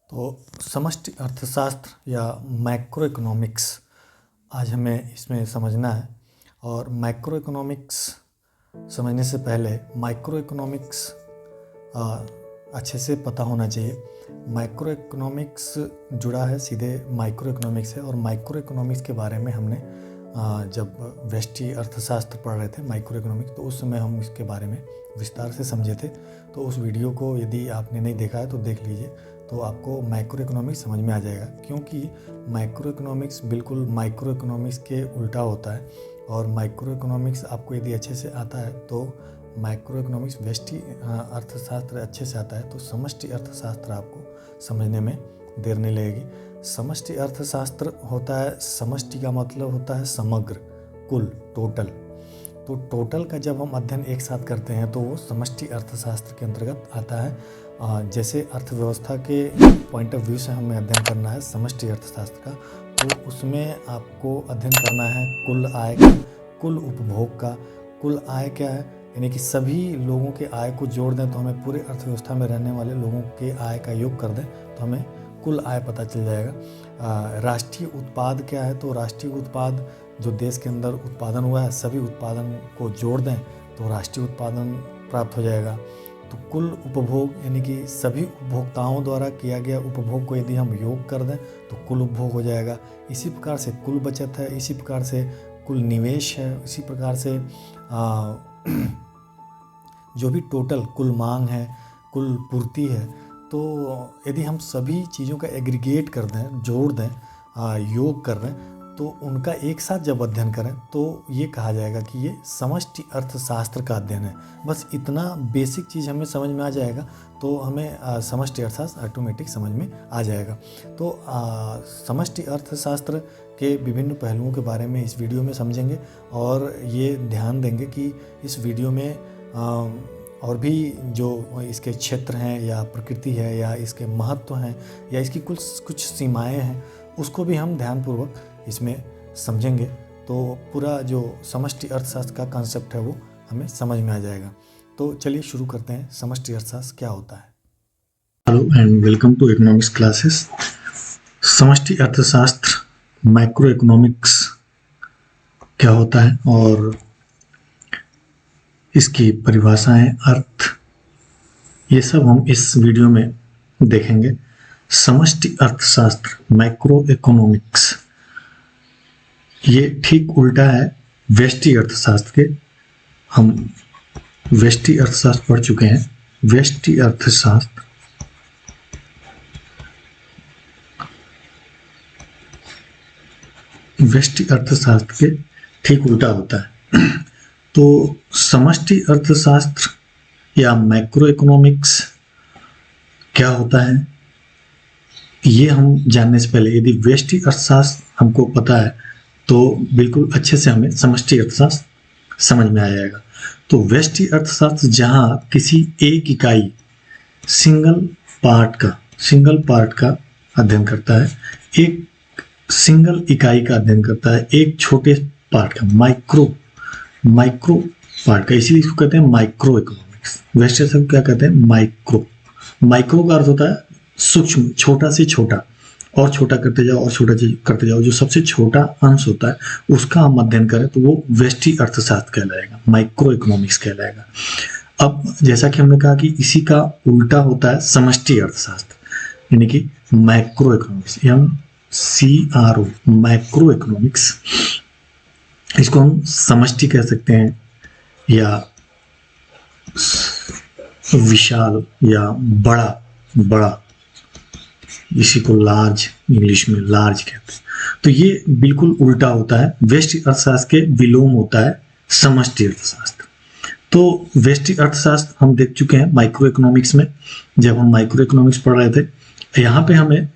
तो समष्टि अर्थशास्त्र या मैक्रो इकोनॉमिक्स आज हमें इसमें समझना है। और मैक्रो इकोनॉमिक्स समझने से पहले माइक्रो इकोनॉमिक्स अच्छे से पता होना चाहिए। माइक्रो इकोनॉमिक्स जुड़ा है सीधे माइक्रो इकोनॉमिक्स से, और माइक्रो इकोनॉमिक्स के बारे में हमने जब व्यष्टि अर्थशास्त्र पढ़ रहे थे माइक्रो इकोनॉमिक्स, तो उस समय हम इसके बारे में विस्तार से समझे थे। तो उस वीडियो को यदि आपने नहीं देखा है तो देख लीजिए, तो आपको माइक्रो इकोनॉमिक्स समझ में आ जाएगा। क्योंकि माइक्रो इकोनॉमिक्स बिल्कुल माइक्रो इकोनॉमिक्स के उल्टा होता है, और माइक्रो इकोनॉमिक्स आपको यदि अच्छे से आता है तो माइक्रो इकोनॉमिक्स व्यष्टि अर्थशास्त्र अच्छे से आता है तो समष्टि अर्थशास्त्र आपको समझने में देर नहीं लगेगी। समष्टि अर्थशास्त्र होता है, समष्टि का मतलब होता है समग्र, कुल, टोटल। तो टोटल का जब हम अध्ययन एक साथ करते हैं तो वो समष्टि अर्थशास्त्र के अंतर्गत आता है। जैसे अर्थव्यवस्था के पॉइंट ऑफ व्यू से हमें अध्ययन करना है समष्टि अर्थशास्त्र का, तो उसमें आपको अध्ययन करना है कुल आय का, कुल उपभोग का। कुल आय क्या है? यानी कि सभी लोगों के आय को जोड़ दें तो हमें पूरे अर्थव्यवस्था में रहने वाले लोगों के आय का योग कर दें तो हमें कुल आय पता चल जाएगा। राष्ट्रीय उत्पाद क्या है? तो राष्ट्रीय उत्पाद जो देश के अंदर उत्पादन हुआ है, सभी उत्पादन को जोड़ दें तो राष्ट्रीय उत्पादन प्राप्त हो जाएगा। तो कुल उपभोग यानी कि सभी उपभोक्ताओं द्वारा किया गया उपभोग को यदि हम योग कर दें तो कुल उपभोग हो जाएगा। इसी प्रकार से कुल बचत है, इसी प्रकार से कुल निवेश है, इसी प्रकार से जो भी टोटल कुल मांग है, कुल पूर्ति है। तो यदि हम सभी चीज़ों का एग्रीगेट कर दें, जोड़ दें, योग कर दें, तो उनका एक साथ जब अध्ययन करें तो ये कहा जाएगा कि ये समष्टि अर्थशास्त्र का अध्ययन है। बस इतना बेसिक चीज़ हमें समझ में आ जाएगा तो हमें समष्टि अर्थशास्त्र ऑटोमेटिक समझ में आ जाएगा। तो समष्टि अर्थशास्त्र के विभिन्न पहलुओं के बारे में इस वीडियो में समझेंगे, और ये ध्यान देंगे कि इस वीडियो में और भी जो इसके क्षेत्र हैं या प्रकृति है या इसके महत्व हैं या इसकी कुछ सीमाएं हैं, उसको भी हम ध्यानपूर्वक इसमें समझेंगे। तो पूरा जो समष्टि अर्थशास्त्र का कॉन्सेप्ट है वो हमें समझ में आ जाएगा। तो चलिए शुरू करते हैं, समष्टि अर्थशास्त्र क्या होता है। Hello and welcome to economics classes. समष्टि अर्थशास्त्र, माइक्रो इकोनॉमिक्स क्या होता है और इसकी परिभाषाएं, अर्थ, ये सब हम इस वीडियो में देखेंगे। समष्टि अर्थशास्त्र, माइक्रो इकोनॉमिक्स, ये ठीक उल्टा है व्यष्टि अर्थशास्त्र के। हम व्यष्टि अर्थशास्त्र पढ़ चुके हैं। व्यष्टि अर्थशास्त्र के ठीक उल्टा होता है। तो समष्टि अर्थशास्त्र या मैक्रो इकोनॉमिक्स क्या होता है, ये हम जानने से पहले यदि व्यष्टि अर्थशास्त्र हमको पता है तो बिल्कुल अच्छे से हमें समष्टि अर्थशास्त्र समझ में आ जाएगा। तो व्यष्टि अर्थशास्त्र जहाँ किसी एक इकाई, सिंगल पार्ट का अध्ययन करता है, एक सिंगल इकाई का अध्ययन करता है, एक छोटे पार्ट का, माइक्रो पार्ट का, इसीलिए इसको कहते हैं माइक्रो इकोनॉमिक्स। व्यष्टि अर्थशास्त्र क्या कहते हैं? माइक्रो का अर्थ होता है सूक्ष्म, छोटा से छोटा, और छोटा करते जाओ और छोटा करते जाओ, जो सबसे छोटा अंश होता है उसका हम अध्ययन करें तो वो व्यष्टि अर्थशास्त्र कहलाएगा, माइक्रो इकोनॉमिक्स कहलाएगा। अब जैसा कि हमने कहा कि इसी का उल्टा होता है समष्टि अर्थशास्त्र, यानी कि macro economics, MCRO, macro economics. इसको हम समष्टि कह सकते हैं या विशाल या बड़ा, इसी को लार्ज, इंग्लिश में लार्ज कहते हैं। तो ये बिल्कुल उल्टा होता है, व्यष्टि अर्थशास्त्र के विलोम होता है समष्टि अर्थशास्त्र। तो व्यष्टि अर्थशास्त्र हम देख चुके हैं माइक्रो इकोनॉमिक्स में, जब हम माइक्रो इकोनॉमिक्स पढ़ रहे थे। यहाँ पे हमें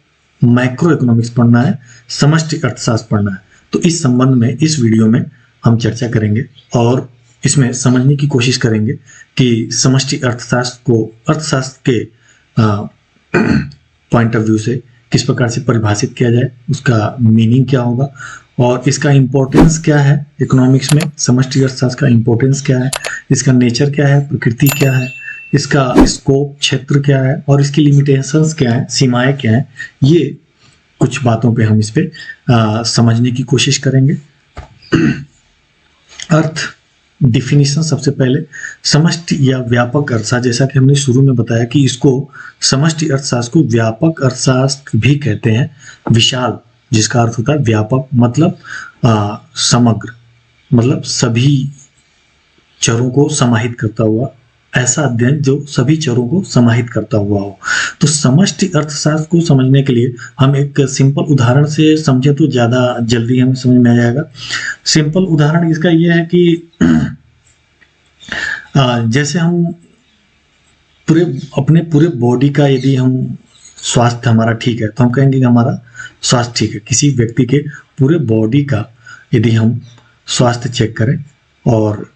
मैक्रो इकोनॉमिक्स पढ़ना है, समष्टि अर्थशास्त्र पढ़ना है। तो इस संबंध में इस वीडियो में हम चर्चा करेंगे और इसमें समझने की कोशिश करेंगे कि समष्टि अर्थशास्त्र को अर्थशास्त्र के पॉइंट ऑफ व्यू से किस प्रकार से परिभाषित किया जाए, उसका मीनिंग क्या होगा और इसका इम्पोर्टेंस क्या है इकोनॉमिक्स में। समष्टि अर्थशास्त्र का इम्पोर्टेंस क्या है, इसका नेचर क्या है, प्रकृति क्या है, इसका स्कोप क्षेत्र क्या है और इसकी लिमिटेशंस क्या है, सीमाएं क्या है, ये कुछ बातों पे हम इस पे समझने की कोशिश करेंगे। अर्थ डिफिनीशन, सबसे पहले समष्टि या व्यापक अर्थशास्त्र, जैसा कि हमने शुरू में बताया कि इसको समष्टि अर्थशास्त्र को व्यापक अर्थशास्त्र भी कहते हैं। विशाल जिसका अर्थ होता है व्यापक, मतलब समग्र, मतलब सभी चरों को समाहित करता हुआ, ऐसा अध्ययन जो सभी चरों को समाहित करता हुआ हो। तो समष्टि अर्थशास्त्र को समझने के लिए हम एक सिंपल उदाहरण से समझे तो ज़्यादा जल्दी हमें समझ में आ जाएगा। सिंपल उदाहरण इसका यह है कि जैसे हम अपने पूरे बॉडी का यदि हम स्वास्थ्य हमारा ठीक है तो हम कहेंगे कि हमारा स्वास्थ्य ठीक है। किसी व्यक्ति के पूरे बॉडी का यदि हम स्वास्थ्य चेक करें और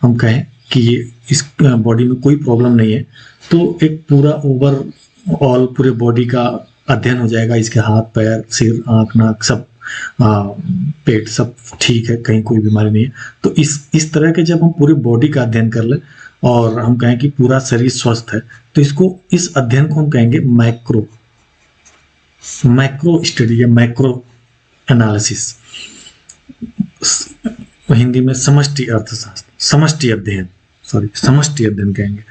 हम कहें कि ये इस बॉडी में कोई प्रॉब्लम नहीं है, तो एक पूरा ओवरऑल पूरे बॉडी का अध्ययन हो जाएगा। इसके हाथ पैर सिर आँख नाक सब पेट सब ठीक है, कहीं कोई बीमारी नहीं है। तो इस तरह के जब हम पूरे बॉडी का अध्ययन कर लें और हम कहें कि पूरा शरीर स्वस्थ है, तो इस अध्ययन को हम कहेंगे मैक्रो स्टडी या मैक्रो एनालिसिस, हिंदी में समष्टि अर्थशास्त्र, समष्टि अध्ययन कहेंगे।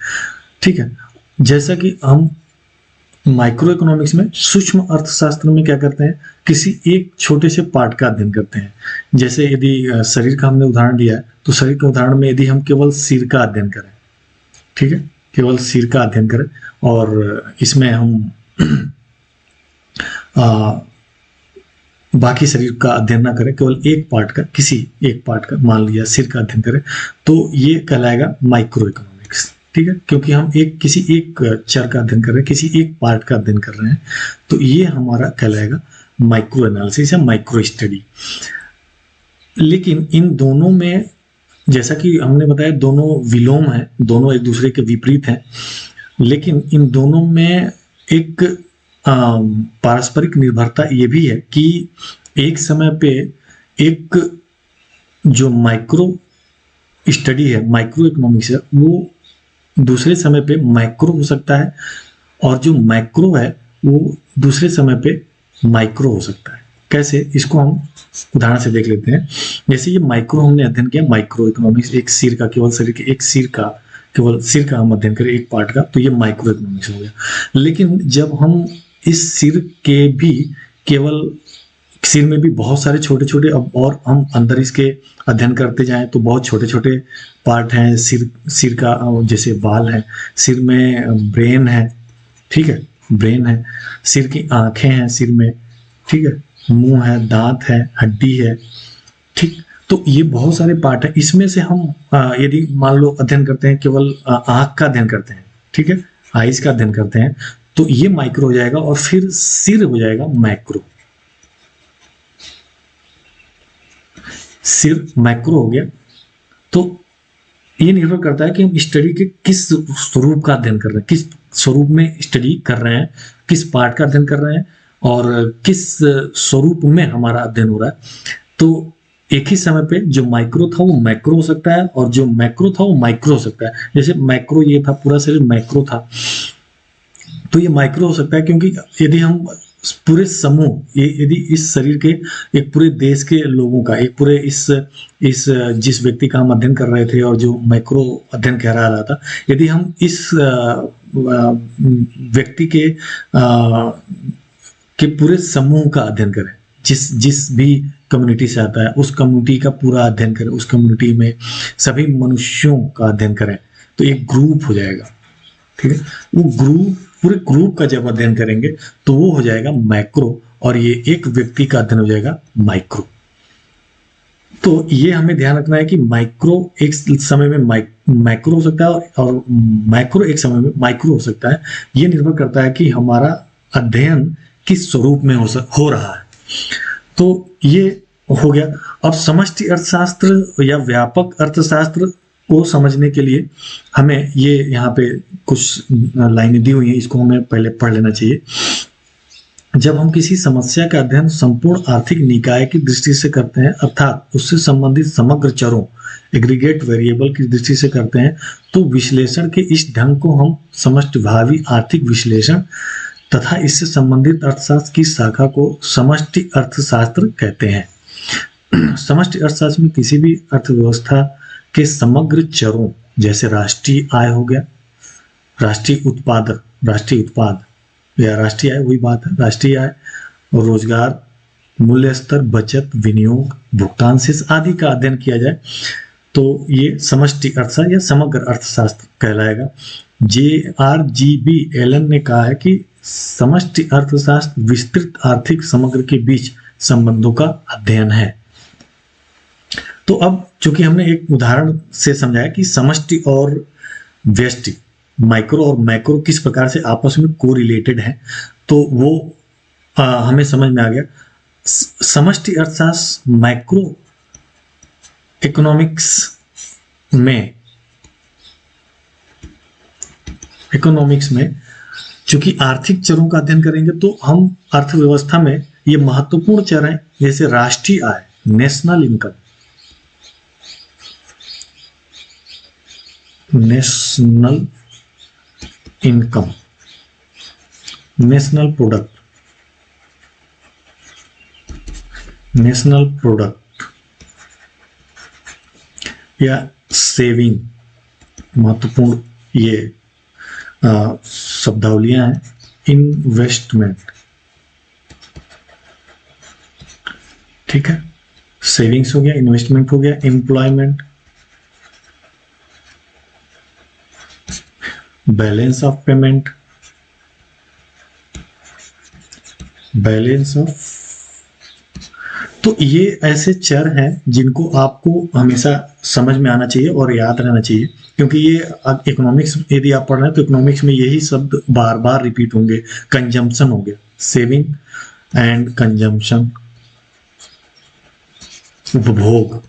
ठीक है, जैसा कि हम माइक्रो इकोनॉमिक्स में, सूक्ष्म अर्थशास्त्र में क्या करते हैं, किसी एक छोटे से पार्ट का अध्ययन करते हैं। जैसे यदि शरीर का हमने उदाहरण दिया है, तो शरीर के उदाहरण में यदि हम केवल सिर का अध्ययन करें, ठीक है, केवल सिर का अध्ययन करें और इसमें हम बाकी शरीर का अध्ययन ना करें, केवल एक पार्ट का, किसी एक पार्ट का, मान लिया सिर का अध्ययन करें, तो ये कहलाएगा माइक्रो इकोनॉमिक्स। ठीक है, क्योंकि हम किसी एक चर का अध्ययन कर रहे हैं, किसी एक पार्ट का अध्ययन कर रहे हैं, तो ये हमारा कहलाएगा माइक्रो एनालिसिस या माइक्रो स्टडी। लेकिन इन दोनों में, जैसा कि हमने बताया, दोनों विलोम हैं, दोनों एक दूसरे के विपरीत हैं, लेकिन इन दोनों में एक पारस्परिक निर्भरता ये भी है कि एक समय पे एक जो माइक्रो स्टडी है, माइक्रो इकोनॉमिक्स है, वो दूसरे समय पे माइक्रो हो सकता है और जो मैक्रो है वो दूसरे समय पे माइक्रो हो सकता है। कैसे, इसको हम उदाहरण से देख लेते हैं। जैसे ये माइक्रो हमने अध्ययन किया, माइक्रो इकोनॉमिक्स, एक सिर का, केवल शरीर के एक सिर का, केवल सिर का हम अध्ययन करें, एक पार्ट का, तो ये माइक्रो इकोनॉमिक्स हो गया। लेकिन जब हम इस सिर के भी, केवल सिर में भी बहुत सारे छोटे छोटे, अब और हम अंदर इसके अध्ययन करते जाएं तो बहुत छोटे छोटे पार्ट हैं। सिर का जैसे बाल है, सिर में ब्रेन है, ठीक है, ब्रेन है, सिर की आंखें हैं सिर में, ठीक है, मुंह है, दांत है, हड्डी है, ठीक। तो ये बहुत सारे पार्ट है। इसमें से हम यदि मान लो अध्ययन करते हैं, केवल आंख का अध्ययन करते हैं, ठीक है, आईज का अध्ययन करते हैं, तो ये माइक्रो हो जाएगा और फिर सिर हो जाएगा मैक्रो। सिर मैक्रो हो गया। तो ये निर्भर करता है कि हम स्टडी के किस स्वरूप का अध्ययन कर रहे हैं, किस स्वरूप में स्टडी कर रहे हैं, किस पार्ट का अध्ययन कर रहे हैं और किस स्वरूप में हमारा अध्ययन हो रहा है। तो एक ही समय पे जो माइक्रो था वो मैक्रो हो सकता है और जो मैक्रो था वो माइक्रो हो सकता है। जैसे मैक्रो ये था, पूरा शरीर मैक्रो था, तो ये माइक्रो हो सकता है क्योंकि यदि हम पूरे समूह, यदि इस शरीर के एक पूरे देश के लोगों का, एक पूरे इस जिस व्यक्ति का हम अध्ययन कर रहे थे और जो मैक्रो अध्ययन कह रहा था, यदि हम इस व्यक्ति के पूरे समूह का अध्ययन करें, जिस भी कम्युनिटी से आता है उस कम्युनिटी का पूरा अध्ययन करें, उस कम्युनिटी में सभी मनुष्यों का अध्ययन करें, तो एक ग्रुप हो जाएगा, ठीक है। वो ग्रुप, पूरे ग्रुप का जब अध्ययन करेंगे तो वो हो जाएगा मैक्रो और ये एक व्यक्ति का अध्ययन हो जाएगा माइक्रो। तो ये हमें ध्यान रखना है कि माइक्रो एक समय में मैक्रो हो सकता है और मैक्रो एक समय में माइक्रो हो सकता है। ये निर्भर करता है कि हमारा अध्ययन किस स्वरूप में हो रहा है। तो ये हो गया। अब समष्टि अर्थशास्त्र या व्यापक अर्थशास्त्र को समझने के लिए हमें ये यहाँ पे कुछ लाइनें दी हुई हैं, इसको हमें पहले पढ़ लेना चाहिए। जब हम किसी समस्या का अध्ययन संपूर्ण आर्थिक निकाय की दृष्टि से करते हैं, अर्थात उससे संबंधित समग्र चरों एग्रीगेट वेरिएबल की दृष्टि से करते हैं, तो विश्लेषण के इस ढंग को हम समष्टिभावी आर्थिक विश्लेषण तथा इससे संबंधित अर्थशास्त्र की शाखा को समष्टि अर्थशास्त्र कहते हैं। समष्टि अर्थशास्त्र में किसी भी अर्थव्यवस्था के समग्र चरों जैसे राष्ट्रीय आय हो गया, राष्ट्रीय उत्पाद या राष्ट्रीय आय, वही बात है, राष्ट्रीय आय और रोजगार, मूल्य स्तर, बचत, विनियोग, भुगतान शेष आदि का अध्ययन किया जाए तो ये समष्टि अर्थशास्त्र या समग्र अर्थशास्त्र कहलाएगा। JRGB एलन ने कहा है कि समष्टि अर्थशास्त्र विस्तृत आर्थिक समग्र के बीच संबंधों का अध्ययन है। तो अब चूंकि हमने एक उदाहरण से समझाया कि समष्टि और व्यष्टि, माइक्रो और मैक्रो किस प्रकार से आपस में कोरिलेटेड है, तो वो हमें समझ में आ गया। समष्टि अर्थशास्त्र माइक्रो इकोनॉमिक्स में चूंकि आर्थिक चरों का अध्ययन करेंगे तो हम अर्थव्यवस्था में ये महत्वपूर्ण चर हैं, जैसे राष्ट्रीय आय, नेशनल इनकम, नेशनल प्रोडक्ट या सेविंग, महत्वपूर्ण ये शब्दावलियां हैं। इन्वेस्टमेंट, ठीक है, सेविंग्स हो गया, इन्वेस्टमेंट हो गया, एम्प्लॉयमेंट, बैलेंस ऑफ पेमेंट, तो ये ऐसे चर हैं जिनको आपको हमेशा समझ में आना चाहिए और याद रहना चाहिए, क्योंकि ये इकोनॉमिक्स यदि आप पढ़ रहे हैं तो इकोनॉमिक्स में यही शब्द बार बार रिपीट होंगे। कंजम्पशन हो गया, सेविंग एंड कंजम्पशन, उपभोग,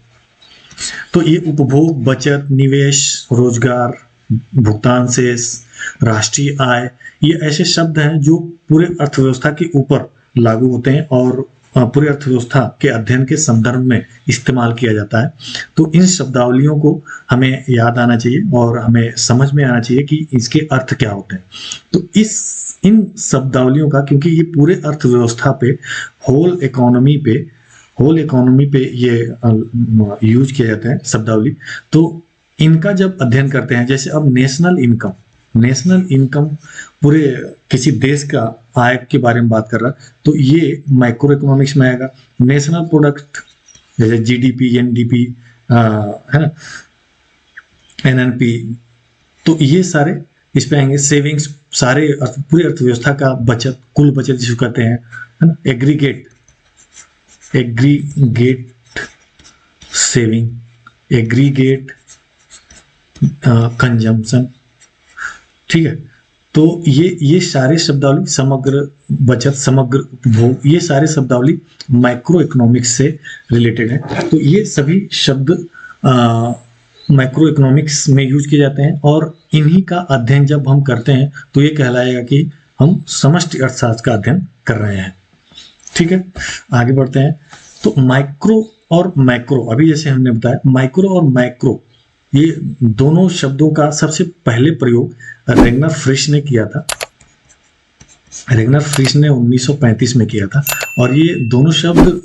तो ये उपभोग, बचत, निवेश, रोजगार, भुगतान शेष, राष्ट्रीय आय, ये ऐसे शब्द हैं जो पूरे अर्थव्यवस्था के ऊपर लागू होते हैं और पूरी अर्थव्यवस्था के अध्ययन के संदर्भ में इस्तेमाल किया जाता है। तो इन शब्दावलियों को हमें याद आना चाहिए और हमें समझ में आना चाहिए कि इसके अर्थ क्या होते हैं। तो इन शब्दावलियों का, क्योंकि ये पूरे अर्थव्यवस्था पे, होल इकोनॉमी पे ये यूज किया जाता है शब्दावली, तो इनका जब अध्ययन करते हैं, जैसे अब नेशनल इनकम पूरे किसी देश का आय के बारे में बात कर रहा, तो ये माइक्रो इकोनॉमिक्स में आएगा। नेशनल प्रोडक्ट जैसे GDP, NDP, है ना, NNP, तो ये सारे इस पे आएंगे। सेविंग्स, सारे पूरी अर्थव्यवस्था का बचत, कुल बचत जिसको कहते हैं, है ना। एग्रीगेट सेविंग, एग्रीगेट कंजम्पशन, ठीक है। तो ये सारे शब्दावली, समग्र बचत, समग्र उपभोग, ये सारे शब्दावली माइक्रो इकोनॉमिक्स से रिलेटेड है। तो ये सभी शब्द माइक्रो इकोनॉमिक्स में यूज किए जाते हैं और इन्हीं का अध्ययन जब हम करते हैं तो ये कहलाएगा कि हम समष्टि अर्थशास्त्र का अध्ययन कर रहे हैं, ठीक है। आगे बढ़ते हैं। तो माइक्रो और मैक्रो, अभी जैसे हमने बताया, माइक्रो और मैक्रो ये दोनों शब्दों का सबसे पहले प्रयोग रेगनर फ्रिश ने किया था। रेगनर फ्रिश ने 1935 में किया था और ये दोनों शब्द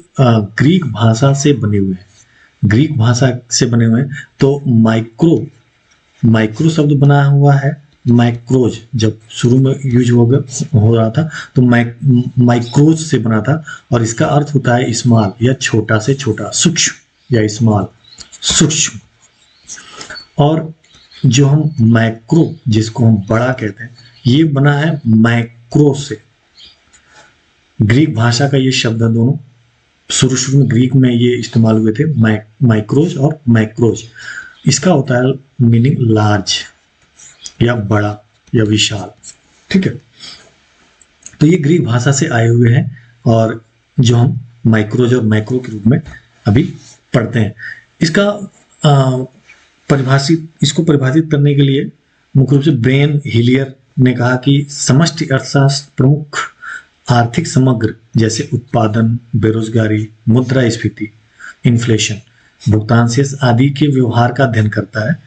ग्रीक भाषा से बने हुए हैं। तो माइक्रो शब्द बना हुआ है, माइक्रोज जब शुरू में यूज हो रहा था तो माइक्रोज से बना था और इसका अर्थ होता है स्मॉल या छोटा से छोटा, सूक्ष्म या स्मॉल, सूक्ष्म। और जो हम मैक्रो, जिसको हम बड़ा कहते हैं, ये बना है मैक्रो से। ग्रीक भाषा का ये शब्द है, दोनों शुरू में ग्रीक में ये इस्तेमाल हुए थे, माइक्रोज और मैक्रोज। इसका होता है मीनिंग लार्ज या बड़ा या विशाल, ठीक है। तो ये ग्रीक भाषा से आए हुए हैं और जो हम माइक्रोज और मैक्रो के रूप में अभी पढ़ते हैं। इसको परिभाषित करने के लिए मुख्य रूप से ब्रेन हिलियर ने कहा कि समष्टि अर्थशास्त्र प्रमुख आर्थिक समग्र जैसे उत्पादन, बेरोजगारी, मुद्रास्फीति, इन्फ्लेशन, भुगतान शेष आदि के व्यवहार का अध्ययन करता है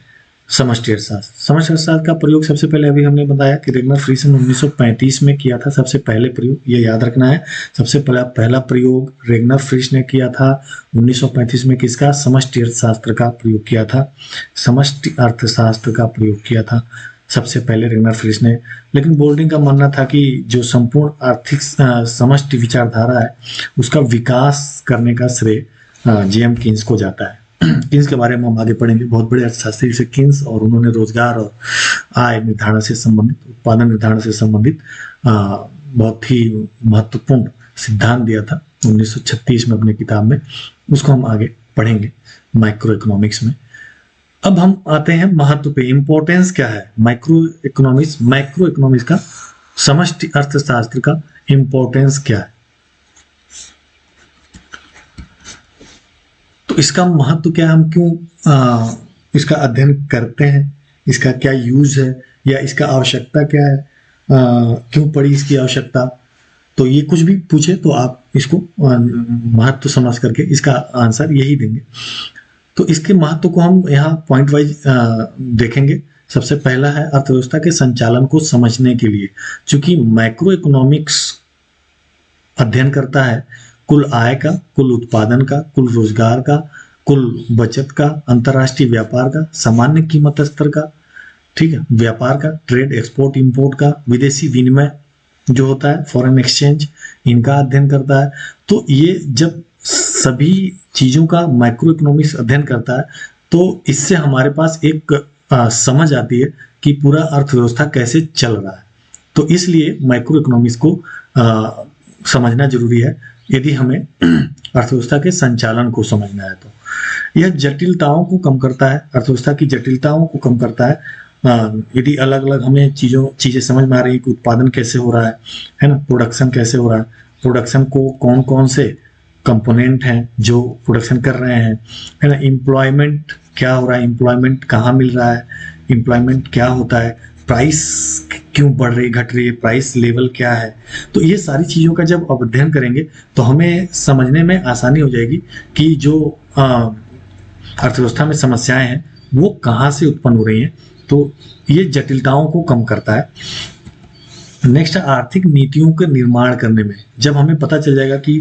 समष्टि अर्थशास्त्र। समष्टि अर्थशास्त्र का प्रयोग सबसे पहले अभी हमने बताया कि रेगनर फ्रीसन 1935 में किया था। सबसे पहले प्रयोग, ये याद रखना है, सबसे पहला प्रयोग रेगनर फ्रीस ने किया था 1935 में। किसका? समष्टि अर्थशास्त्र का प्रयोग किया था। समष्टि अर्थशास्त्र का प्रयोग किया था सबसे पहले रेगनर फ्रीस ने। लेकिन बोल्डिंग का मानना था कि जो संपूर्ण आर्थिक समष्टि विचारधारा है उसका विकास करने का श्रेय जेएम कीन्स को जाता है। कीन्स के बारे में हम आगे पढ़ेंगे। बहुत बड़े अर्थशास्त्री जैसे कीन्स, और उन्होंने रोजगार और आय निर्धारण से संबंधित, उत्पादन निर्धारण से संबंधित बहुत ही महत्वपूर्ण सिद्धांत दिया था 1936 में अपनी किताब में। उसको हम आगे पढ़ेंगे माइक्रो इकोनॉमिक्स में। अब हम आते हैं महत्व पे, इंपॉर्टेंस क्या है माइक्रो इकोनॉमिक्स का, समष्टि अर्थशास्त्र का इंपॉर्टेंस क्या है। तो इसका महत्व क्या है, हम क्यों इसका अध्ययन करते हैं, इसका क्या यूज है, या इसका आवश्यकता क्या है, क्यों पड़ी इसकी आवश्यकता। तो ये कुछ भी पूछे तो आप इसको महत्व समझ करके इसका आंसर यही देंगे। तो इसके महत्व को हम यहाँ पॉइंट वाइज देखेंगे। सबसे पहला है अर्थव्यवस्था के संचालन को समझने के लिए, क्योंकि मैक्रो इकोनॉमिक्स अध्ययन करता है कुल आय का, कुल उत्पादन का, कुल रोजगार का, कुल बचत का, अंतर्राष्ट्रीय व्यापार का, सामान्य कीमत स्तर का, ठीक है, व्यापार का, ट्रेड, एक्सपोर्ट इंपोर्ट का, विदेशी विनिमय जो होता है फॉरेन एक्सचेंज, इनका अध्ययन करता है। तो ये जब सभी चीजों का माइक्रो इकोनॉमिक्स अध्ययन करता है तो इससे हमारे पास एक समझ आती है कि पूरा अर्थव्यवस्था कैसे चल रहा है। तो इसलिए माइक्रो इकोनॉमिक्स को समझना जरूरी है यदि हमें अर्थव्यवस्था के संचालन को समझना है। तो यह जटिलताओं को कम करता है, अर्थव्यवस्था की जटिलताओं को कम करता है। यदि अलग अलग हमें चीजें समझ में आ रही है कि उत्पादन कैसे हो रहा है ना, प्रोडक्शन कैसे हो रहा है, प्रोडक्शन को कौन कौन से कंपोनेंट हैं जो प्रोडक्शन कर रहे हैं, है ना, एम्प्लॉयमेंट क्या हो रहा है, एम्प्लॉयमेंट कहाँ मिल रहा है, एम्प्लॉयमेंट क्या होता है, प्राइस क्यों बढ़ रही घट रही है, प्राइस लेवल क्या है। तो ये सारी चीज़ों का जब अध्ययन करेंगे तो हमें समझने में आसानी हो जाएगी कि जो अर्थव्यवस्था में समस्याएं हैं वो कहाँ से उत्पन्न हो रही हैं। तो ये जटिलताओं को कम करता है। नेक्स्ट, आर्थिक नीतियों के निर्माण करने में जब हमें पता चल जाएगा कि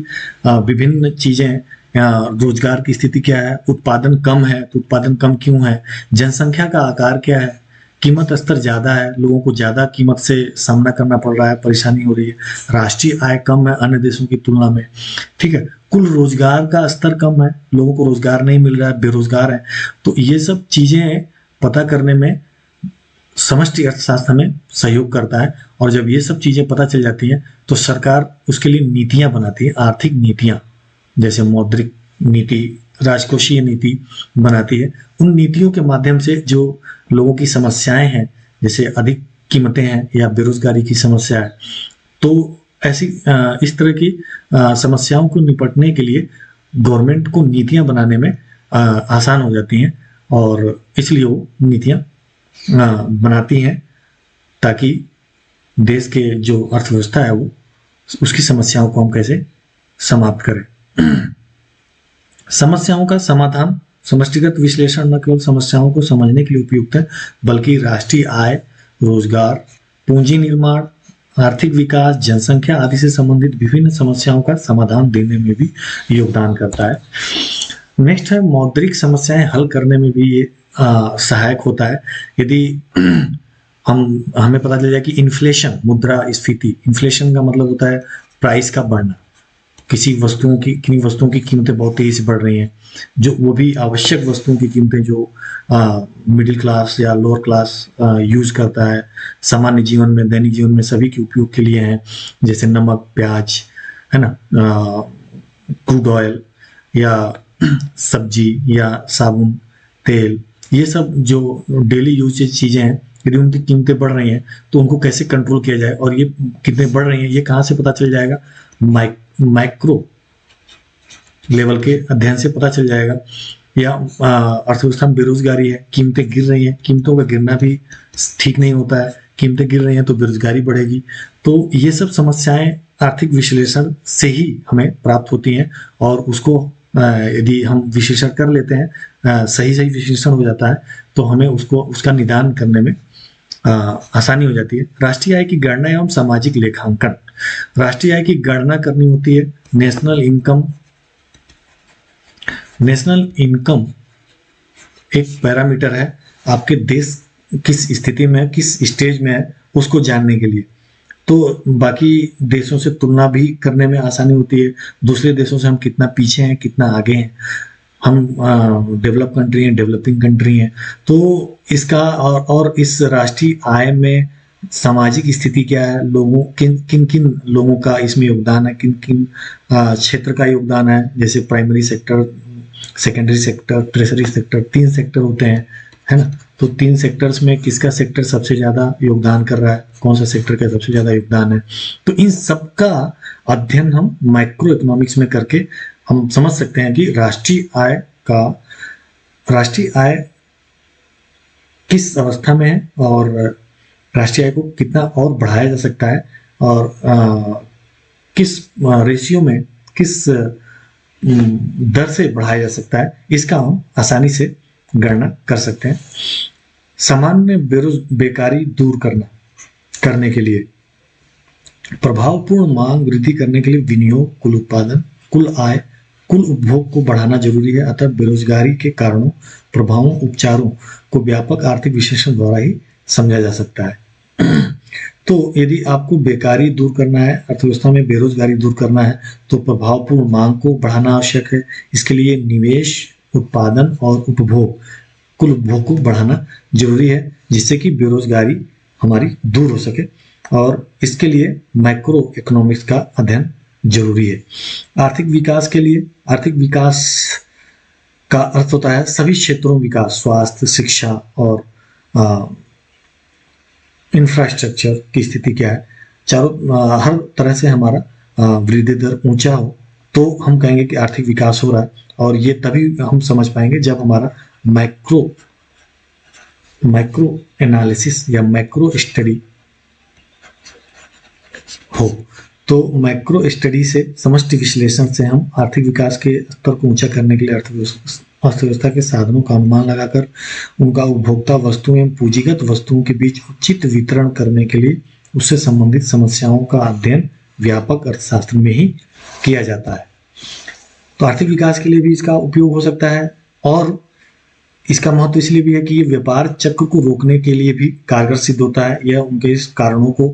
विभिन्न चीजें, रोजगार की स्थिति क्या है, उत्पादन कम है तो उत्पादन कम क्यों है, जनसंख्या का आकार क्या है, कीमत स्तर ज्यादा है, लोगों को ज्यादा कीमत से सामना करना पड़ रहा है, परेशानी हो रही है, राष्ट्रीय आय कम है अन्य देशों की तुलना में, ठीक है, कुल रोजगार का स्तर कम है, लोगों को रोजगार नहीं मिल रहा है, बेरोजगार है। तो ये सब चीजें पता करने में समष्टि अर्थशास्त्र हमें सहयोग करता है। और जब ये सब चीजें पता चल जाती हैं तो सरकार उसके लिए नीतियां बनाती है, आर्थिक नीतियां, जैसे मौद्रिक नीति, राजकोषीय नीति बनाती है। उन नीतियों के माध्यम से जो लोगों की समस्याएं हैं, जैसे अधिक कीमतें हैं या बेरोजगारी की समस्या है, तो ऐसी इस तरह की समस्याओं को निपटने के लिए गवर्नमेंट को नीतियां बनाने में आसान हो जाती हैं, और इसलिए वो नीतियां बनाती हैं ताकि देश के जो अर्थव्यवस्था है वो उसकी समस्याओं को हम कैसे समाप्त करें। समस्याओं का समाधान, समष्टिगत विश्लेषण न केवल समस्याओं को समझने के लिए उपयुक्त है बल्कि राष्ट्रीय आय, रोजगार, पूंजी निर्माण, आर्थिक विकास, जनसंख्या आदि से संबंधित विभिन्न समस्याओं का समाधान देने में भी योगदान करता है। नेक्स्ट है, मौद्रिक समस्याएं हल करने में भी ये सहायक होता है। यदि हमें पता चल जाए कि इन्फ्लेशन, मुद्रास्फीति, इन्फ्लेशन का मतलब होता है प्राइस का बढ़ना, किसी वस्तुओं की कीमतें बहुत तेजी से बढ़ रही हैं, जो वो भी आवश्यक वस्तुओं की कीमतें जो मिडिल क्लास या लोअर क्लास यूज करता है सामान्य जीवन में, दैनिक जीवन में सभी के उपयोग के लिए हैं, जैसे नमक, प्याज, है ना, क्रूड ऑयल या सब्जी या साबुन, तेल, ये सब जो डेली यूज चीजें हैं, यदि उनकी कीमतें बढ़ रही हैं तो उनको कैसे कंट्रोल किया जाए, और ये कितने बढ़ रही हैं ये कहाँ से पता चल जाएगा, माइक्रो लेवल के अध्ययन से पता चल जाएगा। या अर्थव्यवस्था में बेरोजगारी है, कीमतें गिर रही हैं, कीमतों का गिरना भी ठीक नहीं होता है, कीमतें गिर रही हैं तो बेरोजगारी बढ़ेगी। तो ये सब समस्याएं आर्थिक विश्लेषण से ही हमें प्राप्त होती हैं और उसको यदि हम विश्लेषण कर लेते हैं, सही सही विश्लेषण हो जाता है, तो हमें उसका निदान करने में आसानी हो जाती है। राष्ट्रीय आय की गणना एवं सामाजिक लेखांकन। राष्ट्रीय आय की गणना करनी होती है। नेशनल इनकम एक पैरामीटर है आपके देश किस स्थिति में है, किस स्टेज में है, उसको जानने के लिए। तो बाकी देशों से तुलना भी करने में आसानी होती है। दूसरे देशों से हम कितना पीछे हैं, कितना आगे हैं, हम डेवलप कंट्री हैं, डेवलपिंग कंट्री हैं। तो इसका और इस राष्ट्रीय आय में सामाजिक स्थिति क्या है, लोगों किन किन लोगों का इसमें योगदान है, किन किन क्षेत्र का योगदान है। जैसे primary sector, secondary sector, treasury sector, 3 sector होते हैं, है ना। तो 3 सेक्टर्स में किसका सेक्टर सबसे ज्यादा योगदान कर रहा है, कौन सा सेक्टर का सबसे ज्यादा योगदान है। तो इन सब का अध्ययन हम माइक्रो इकोनॉमिक्स में करके हम समझ सकते हैं कि राष्ट्रीय आय किस अवस्था में है और राष्ट्रीय आय को कितना और बढ़ाया जा सकता है और किस रेशियो में, किस दर से बढ़ाया जा सकता है, इसका हम आसानी से गणना कर सकते हैं। सामान्य बेकारी दूर करने के लिए, प्रभावपूर्ण मांग वृद्धि करने के लिए विनियोग, कुल उत्पादन, कुल आय, कुल उपभोग को बढ़ाना जरूरी है। अतः बेरोजगारी के कारणों, प्रभावों, उपचारों को व्यापक आर्थिक विश्लेषण द्वारा ही समझा जा सकता है। तो यदि आपको बेकारी दूर करना है, अर्थव्यवस्था में बेरोजगारी दूर करना है, तो प्रभावपूर्ण मांग को बढ़ाना आवश्यक है। इसके लिए निवेश, उत्पादन और उपभोग, कुल उपभोग को बढ़ाना जरूरी है, जिससे कि बेरोजगारी हमारी दूर हो सके। और इसके लिए माइक्रो इकोनॉमिक्स का अध्ययन जरूरी है। आर्थिक विकास के लिए, आर्थिक विकास का अर्थ होता है सभी क्षेत्रों विकास, स्वास्थ्य, शिक्षा और इंफ्रास्ट्रक्चर की स्थिति क्या है, हर तरह से हमारा वृद्धि दर ऊंचा हो, तो हम कहेंगे कि आर्थिक विकास हो रहा है। और ये तभी हम समझ पाएंगे जब हमारा माइक्रो एनालिसिस या माइक्रो स्टडी हो। तो माइक्रो स्टडी से, समष्टि विश्लेषण से हम आर्थिक विकास के स्तर को ऊंचा करने के लिए अर्थव्यवस्था के साधनों का अनुमान लगाकर उनका उपभोक्ता वस्तुओं एवं पूंजीगत वस्तुओं के बीच उचित वितरण करने के लिए उससे संबंधित समस्याओं का अध्ययन व्यापक अर्थशास्त्र में ही किया जाता है। तो आर्थिक विकास के लिए भी इसका उपयोग हो सकता है और इसका महत्व इसलिए भी है कि ये व्यापार चक्र को रोकने के लिए भी कारगर सिद्ध होता है। यह उनके इस कारणों को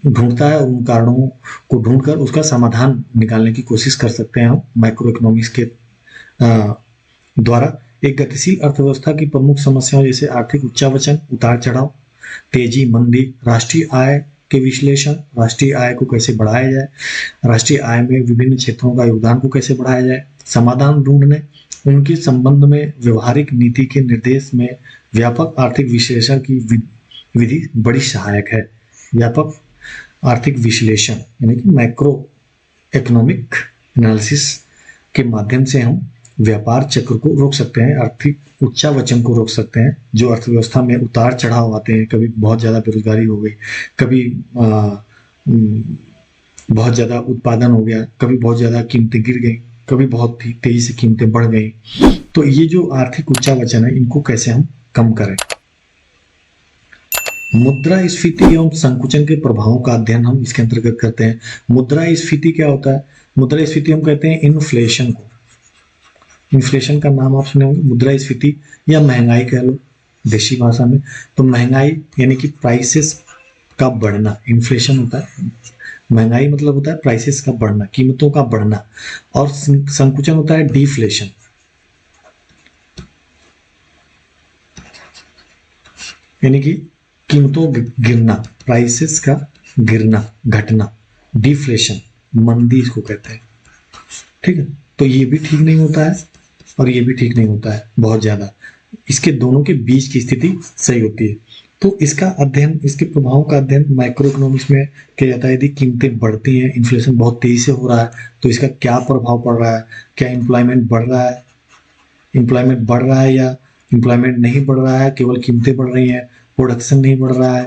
ढूंढता है और उन कारणों को ढूंढकर उसका समाधान निकालने की कोशिश कर सकते हैं हम माइक्रो इकोनॉमिक्स के द्वारा। एक गतिशील अर्थव्यवस्था की प्रमुख समस्याओं जैसे आर्थिक उच्चावचन, उतार चढ़ाव, तेजी, मंदी, राष्ट्रीय आय के विश्लेषण, राष्ट्रीय आय को कैसे बढ़ाया जाए, राष्ट्रीय आय में विभिन्न क्षेत्रों का योगदान को कैसे बढ़ाया जाए, समाधान ढूंढने, उनके संबंध में व्यवहारिक नीति के निर्देश में व्यापक आर्थिक विश्लेषण की विधि बड़ी सहायक है। व्यापक आर्थिक विश्लेषण यानी कि मैक्रो इकोनॉमिक एनालिसिस के माध्यम से हम व्यापार चक्र को रोक सकते हैं, आर्थिक उच्चावचन को रोक सकते हैं, जो अर्थव्यवस्था में उतार चढ़ाव आते हैं। कभी बहुत ज़्यादा बेरोजगारी हो गई, कभी बहुत ज़्यादा उत्पादन हो गया, कभी बहुत ज़्यादा कीमतें गिर गई, कभी बहुत तेजी से कीमतें बढ़ गई। तो ये जो आर्थिक उच्चावचन है, इनको कैसे हम कम करें। मुद्रास्फीति एवं संकुचन के प्रभावों का अध्ययन हम इसके अंतर्गत करते हैं। मुद्रास्फीति क्या होता है? मुद्रास्फीति हम कहते हैं इन्फ्लेशन को। इन्फ्लेशन का नाम आप सुने होंगे, मुद्रास्फीति या महंगाई कह लो देशी भाषा में। तो महंगाई यानी कि प्राइसेस का बढ़ना, इन्फ्लेशन होता है। महंगाई मतलब होता है प्राइसेस का बढ़ना, कीमतों का बढ़ना। और संकुचन होता है डिफ्लेशन, यानी कि कीमतों गिरना, प्राइसेस का गिरना, घटना। डिफ्लेशन, मंदी इसको कहते हैं। ठीक है, तो ये भी ठीक नहीं होता है और ये भी ठीक नहीं होता है बहुत ज्यादा। इसके दोनों के बीच की स्थिति सही होती है। तो इसका अध्ययन, इसके प्रभावों का अध्ययन माइक्रो इकोनॉमिक्स में किया जाता है। यदि कीमतें बढ़ती हैं, इन्फ्लेशन बहुत तेजी से हो रहा है, तो इसका क्या प्रभाव पड़ रहा है। क्या एम्प्लॉयमेंट बढ़ रहा है, एम्प्लॉयमेंट बढ़ रहा है या एम्प्लॉयमेंट नहीं बढ़ रहा है, केवल कीमतें बढ़ रही हैं, प्रोडक्शन नहीं बढ़ रहा है,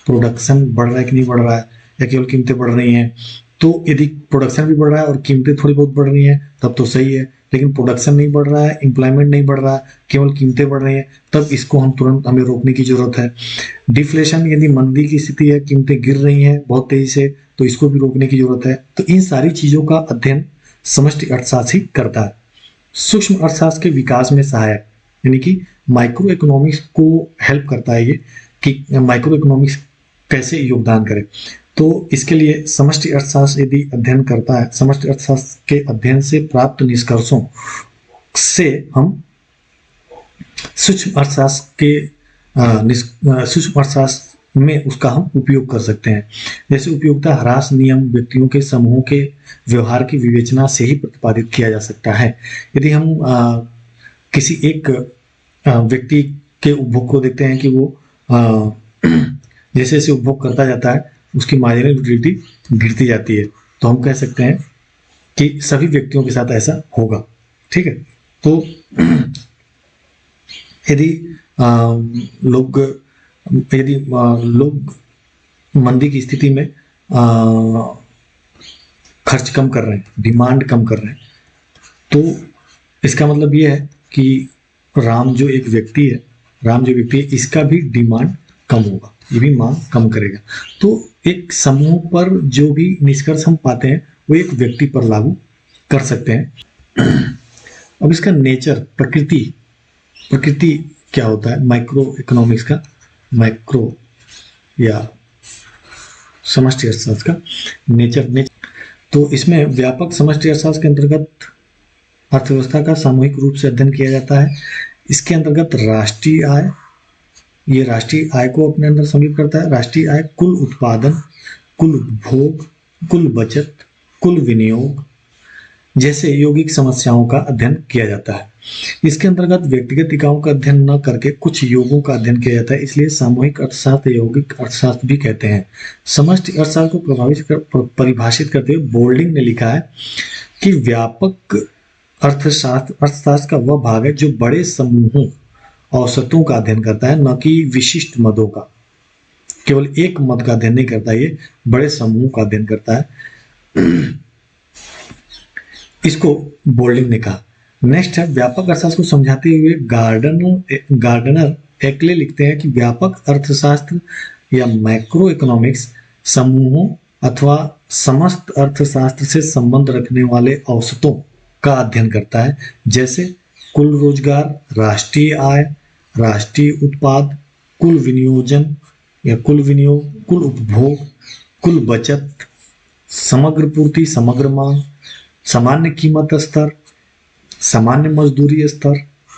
प्रोडक्शन बढ़ रहा है कि नहीं बढ़ रहा है, या केवल कीमतें बढ़ रही हैं। तो यदि प्रोडक्शन भी बढ़ रहा है और कीमतें थोड़ी बहुत बढ़ रही हैं तब तो सही है, लेकिन प्रोडक्शन नहीं बढ़ रहा है, एम्प्लॉयमेंट नहीं बढ़ रहा है, केवल कीमतें बढ़ रही हैं, तब इसको हम तुरंत हमें रोकने की जरूरत है। डिफ्लेशन, यदि मंदी की स्थिति है, कीमतें गिर रही हैं बहुत तेजी से, तो इसको भी रोकने की जरूरत है। तो इन सारी चीजों का अध्ययन समष्टि अर्थशास्त्र ही करता है। सूक्ष्म अर्थशास्त्र के विकास में सहायक, यानी कि माइक्रो इकोनॉमिक्स को हेल्प करता है ये, कि माइक्रो इकोनॉमिक्स कैसे योगदान करे। तो इसके लिए समष्टि अर्थशास्त्र यदि अध्ययन करता है, समष्टि अर्थशास्त्र के अध्ययन से प्राप्त निष्कर्षों से हम सूक्ष्म अर्थशास्त्र के सूक्ष्म अर्थशास्त्र में उसका हम उपयोग कर सकते हैं। जैसे उपयोगिता ह्रास नियम व्यक्तियों के समूहों के व्यवहार की विवेचना से ही प्रतिपादित किया जा सकता है। यदि हम किसी एक व्यक्ति के उपभोग को देखते हैं कि वो जैसे जैसे उपभोग करता जाता है उसकी मार्जिनल यूटिलिटी गिरती जाती है, तो हम कह सकते हैं कि सभी व्यक्तियों के साथ ऐसा होगा। ठीक है, तो यदि लोग मंदी की स्थिति में खर्च कम कर रहे हैं, डिमांड कम कर रहे हैं, तो इसका मतलब ये है कि राम जो व्यक्ति है, इसका भी डिमांड कम होगा, ये भी मांग कम करेगा। तो एक समूह पर जो भी निष्कर्ष हम पाते हैं वो एक व्यक्ति पर लागू कर सकते हैं। अब इसका नेचर, प्रकृति क्या होता है माइक्रो इकोनॉमिक्स का, माइक्रो या समष्टि अर्थशास्त्र का नेचर। तो इसमें व्यापक समष्टि अर्थशास्त्र के अंतर्गत अर्थव्यवस्था का सामूहिक रूप से अध्ययन किया जाता है। इसके अंतर्गत राष्ट्रीय आय, ये राष्ट्रीय आय को अपने अंदर सम्मिलित करता है। राष्ट्रीय आय कुल उत्पादन, कुल उपभोग, कुल बचत, कुल विनियोग जैसे यौगिक समस्याओं का अध्ययन किया जाता है। इसके अंतर्गत व्यक्तिगत इकाइयों का अध्ययन न करके कुछ योगों का अध्ययन किया जाता है, इसलिए सामूहिक अर्थशास्त्र यौगिक अर्थशास्त्र भी कहते हैं। समष्टि अर्थशास्त्र को परिभाषित करते हुए बोल्डिंग ने लिखा है कि व्यापक अर्थशास्त्र का वह भाग है जो बड़े समूहों औसतों का अध्ययन करता है, न कि विशिष्ट मदों का। केवल एक मद का अध्ययन नहीं करता, ये बड़े समूह का अध्ययन करता है। इसको बोल्डिंग ने कहा। नेक्स्ट है व्यापक अर्थशास्त्र को समझाते हुए गार्डनर एक्ले लिखते हैं कि व्यापक अर्थशास्त्र या मैक्रो इकोनॉमिक्स समूहों अथवा समस्त अर्थशास्त्र से संबंध रखने वाले औसतों का अध्ययन करता है, जैसे कुल रोजगार, राष्ट्रीय आय, राष्ट्रीय उत्पाद, कुल विनियोजन या कुल विनियोग, कुल उपभोग, कुल बचत, समग्र पूर्ति, समग्र मांग, सामान्य कीमत स्तर, सामान्य मजदूरी स्तर,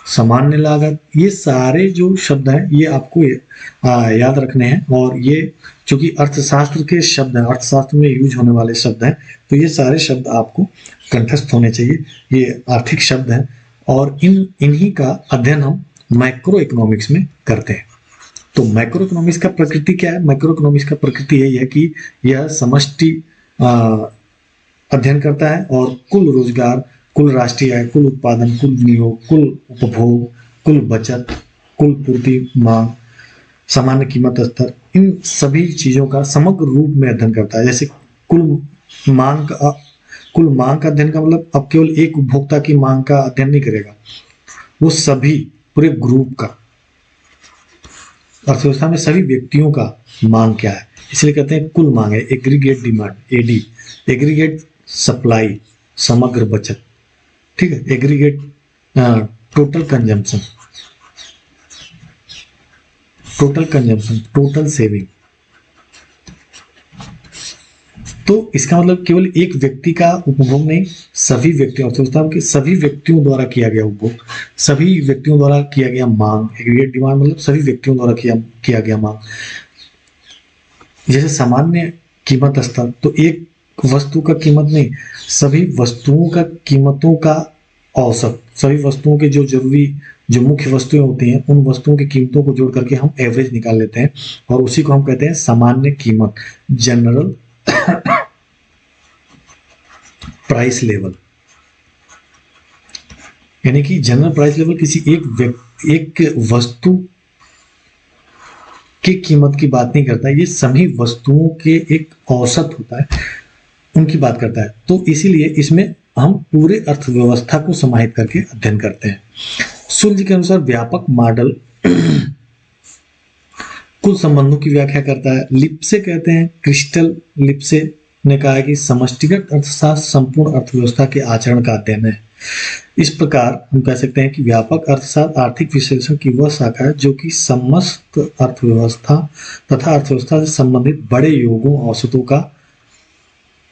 सामान्य लागत। ये सारे जो शब्द हैं ये आपको याद रखने हैं, और ये चूंकि अर्थशास्त्र के शब्द हैं, अर्थशास्त्र में यूज होने वाले शब्द हैं, तो ये सारे शब्द आपको कंठस्थ होने चाहिए। ये आर्थिक शब्द हैं और इन्हीं का अध्ययन हम मैक्रो इकोनॉमिक्स में करते हैं। तो मैक्रो इकोनॉमिक्स का प्रकृति क्या है? मैक्रो इकोनॉमिक्स का प्रकृति यही है कि यह समष्टि अध्ययन करता है और कुल रोजगार, कुल राष्ट्रीय आय, कुल उत्पादन, कुल विनियोग, कुल उपभोग, कुल बचत, कुल पूर्ति मांग, सामान्य कीमत स्तर, इन सभी चीजों का समग्र रूप में अध्ययन करता है। जैसे कुल मांग का अध्ययन का मतलब अब केवल एक उपभोक्ता की मांग का अध्ययन नहीं करेगा, वो सभी पूरे ग्रुप का, अर्थव्यवस्था में सभी व्यक्तियों का मांग क्या है, इसलिए कहते हैं कुल मांग है, aggregate demand, AD, aggregate supply, समग्र बचत, ठीक है, aggregate total consumption, total saving. तो इसका मतलब केवल एक व्यक्ति का उपभोग नहीं, सभी व्यक्तियों, अर्थव्यवस्था के सभी व्यक्तियों द्वारा किया गया उपभोग, सभी व्यक्तियों द्वारा किया गया मांग, एग्रीगेट डिमांड मतलब सभी व्यक्तियों द्वारा किया गया मांग। जैसे सामान्य कीमत स्तर, तो एक वस्तु का कीमत नहीं, सभी वस्तुओं का कीमतों का औसत, सभी वस्तुओं के जो मुख्य वस्तुएं होती हैं उन वस्तुओं की कीमतों को जोड़ करके हम एवरेज निकाल लेते हैं, और उसी को हम कहते हैं सामान्य कीमत, जनरल प्राइस लेवल। यानी कि जनरल प्राइस लेवल किसी एक वस्तु की कीमत की बात नहीं करता, ये सभी वस्तुओं के एक औसत होता है, उनकी बात करता है। तो इसीलिए इसमें हम पूरे अर्थव्यवस्था को समाहित करके अध्ययन करते हैं। सुलझ के अनुसार व्यापक मॉडल कुल संबंधों की व्याख्या करता है। लिप्से कहते हैं, क्रिस्टल लिप्से ने कहा है कि समष्टिगत अर्थशास्त्र संपूर्ण अर्थव्यवस्था के आचरण का अध्ययन है। इस प्रकार हम कह सकते हैं कि व्यापक अर्थशास्त्र आर्थिक विश्लेषण की वह शाखा है जो कि समस्त अर्थव्यवस्था तथा अर्थव्यवस्था से संबंधित बड़े योगों औसतों का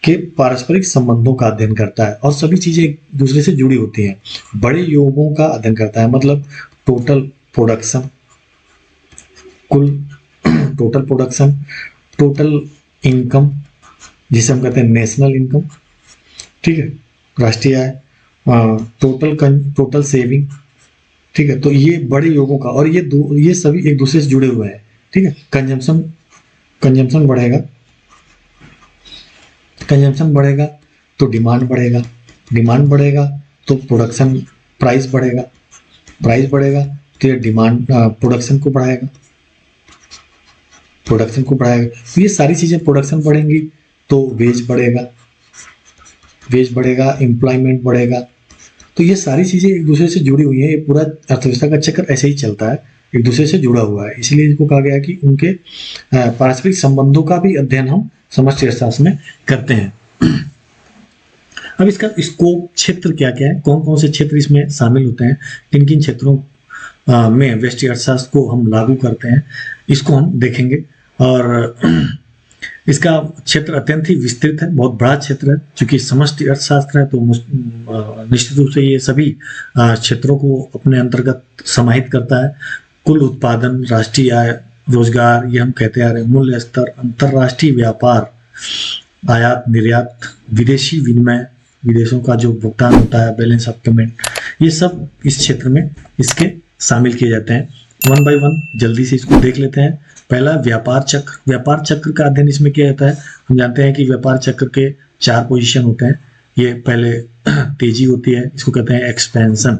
के पारस्परिक संबंधों का अध्ययन करता है और सभी चीजें एक दूसरे से जुड़ी होती हैं। बड़े योगों का अध्ययन करता है, मतलब टोटल प्रोडक्शन, कुल टोटल प्रोडक्शन, टोटल इनकम जिसे हम कहते हैं नेशनल इनकम, ठीक है, राष्ट्रीय आय, टोटल सेविंग, ठीक है। तो ये बड़े योगों का, और ये सभी एक दूसरे से जुड़े हुए हैं, ठीक है। कंजम्पशन बढ़ेगा, कंजम्पशन बढ़ेगा तो डिमांड बढ़ेगा, डिमांड बढ़ेगा तो प्रोडक्शन प्राइस बढ़ेगा, प्राइस बढ़ेगा तो ये डिमांड प्रोडक्शन को बढ़ाएगा, प्रोडक्शन को बढ़ाएगा। तो ये सारी चीजें प्रोडक्शन बढ़ेंगी तो वेज बढ़ेगा, वेज बढ़ेगा, एम्प्लॉयमेंट बढ़ेगा। तो ये सारी चीजें एक दूसरे से जुड़ी हुई हैं। ये पूरा अर्थव्यवस्था का चक्र ऐसे ही चलता है, एक दूसरे से जुड़ा हुआ है। इसलिए इसको कहा गया है कि उनके पारस्परिक संबंधों का भी अध्ययन हम समष्टि अर्थशास्त्र में करते हैं। अब इसका स्कोप, क्षेत्र क्या क्या है, कौन कौन से क्षेत्र इसमें शामिल होते हैं, किन किन क्षेत्रों में व्यष्टि अर्थशास्त्र को हम लागू करते हैं, इसको हम देखेंगे। और इसका क्षेत्र अत्यंत ही विस्तृत है, बहुत बड़ा क्षेत्र है। चूंकि समष्टि अर्थशास्त्र है तो निश्चित रूप से ये सभी क्षेत्रों को अपने अंतर्गत समाहित करता है। कुल उत्पादन, राष्ट्रीय आय, रोजगार, ये हम कहते आ रहे हैं, मूल्य स्तर, अंतरराष्ट्रीय व्यापार, आयात निर्यात, विदेशी विनिमय, विदेशों का जो भुगतान होता है, बैलेंस ऑफ पेमेंट, ये सब इस क्षेत्र में इसके शामिल किए जाते हैं। वन बाय वन जल्दी से इसको देख लेते हैं। पहला व्यापार चक्र। व्यापार चक्र का अध्ययन इसमें किया जाता है। हम जानते हैं कि व्यापार चक्र के 4 पोजीशन होते हैं। ये पहले तेजी होती है, इसको कहते हैं एक्सपेंशन।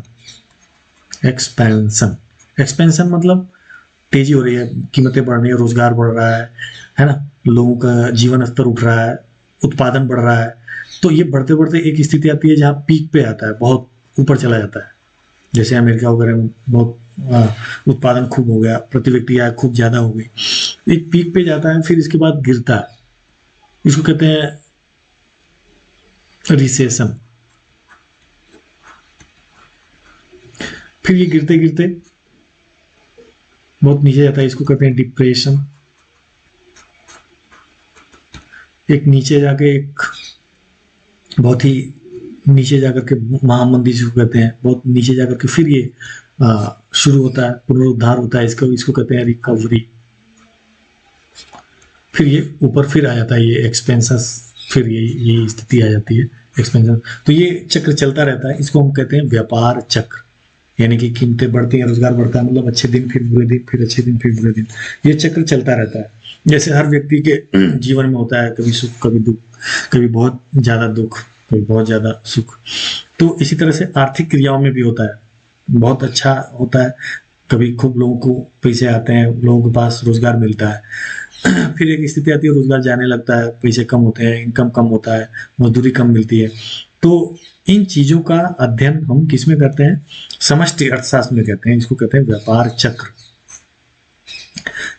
एक्सपेंशन, एक्सपेंशन मतलब तेजी हो रही है, कीमतें बढ़ रही है, रोजगार बढ़ रहा है ना, लोगों का जीवन स्तर उठ रहा है, उत्पादन बढ़ रहा है। तो ये बढ़ते बढ़ते एक स्थिति आती है जहाँ पीक पे आता है, बहुत ऊपर चला जाता है। जैसे अमेरिका वगैरह में बहुत उत्पादन खूब हो गया, प्रति व्यक्ति आय खूब ज्यादा हो गई, एक पीक पे जाता है, फिर इसके बाद गिरता है। इसको कहते हैं रिसेशन। फिर ये गिरते गिरते बहुत नीचे जाता है, इसको कहते हैं डिप्रेशन। एक नीचे जाके एक बहुत ही नीचे जाकर के महामंदी जिसको कहते हैं, बहुत नीचे जाकर के फिर ये शुरू होता है, पुनरुद्धार होता है, इसको कहते हैं रिकवरी। फिर ये ऊपर फिर आ जाता है, ये एक्सपेंशन, फिर ये स्थिति आ जाती है एक्सपेंशन। तो ये चक्र चलता रहता है, इसको हम कहते हैं व्यापार चक्र। यानी कि कीमतें बढ़ती हैं, रोजगार बढ़ता है, मतलब अच्छे दिन फिर बुरे दिन, फिर अच्छे दिन फिर बुरे दिन, ये चक्र चलता रहता है। जैसे हर व्यक्ति के जीवन में होता है, कभी सुख कभी दुख, कभी बहुत ज्यादा दुख कभी बहुत ज्यादा सुख। तो इसी तरह से आर्थिक क्रियाओं में भी होता है, बहुत अच्छा होता है, कभी खूब लोगों को पैसे आते हैं, लोगों के पास रोजगार मिलता है, फिर एक स्थिति आती है रोजगार जाने लगता है, पैसे कम होते हैं, इनकम कम होता है, मजदूरी कम मिलती है। तो इन चीजों का अध्ययन हम किस में करते हैं, समष्टि अर्थशास्त्र में कहते हैं, इसको कहते हैं व्यापार चक्र।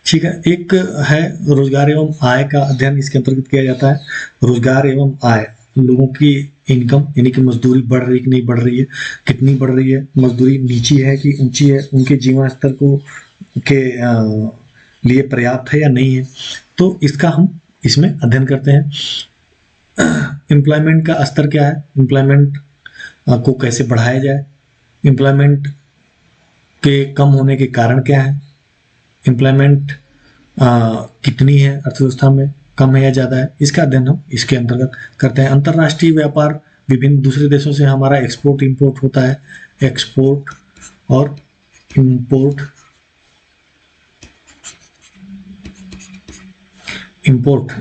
ठीक है, एक है रोजगार एवं आय का अध्ययन, इसके अंतर्गत किया जाता है। रोजगार एवं आय, लोगों की इनकम, यानी कि मजदूरी बढ़ रही है कि नहीं बढ़ रही है, कितनी बढ़ रही है, मजदूरी नीची है कि ऊंची है, उनके जीवन स्तर को के लिए पर्याप्त है या नहीं है, तो इसका हम इसमें अध्ययन करते हैं। एम्प्लॉयमेंट का स्तर क्या है, एम्प्लॉयमेंट को कैसे बढ़ाया जाए, एम्प्लॉयमेंट के कम होने के कारण क्या है, एम्प्लॉयमेंट कितनी है अर्थव्यवस्था में, कम है या ज्यादा है, इसका अध्ययन हम इसके अंतर्गत करते हैं। अंतरराष्ट्रीय व्यापार, विभिन्न दूसरे देशों से हमारा एक्सपोर्ट इंपोर्ट होता है, एक्सपोर्ट और इंपोर्ट,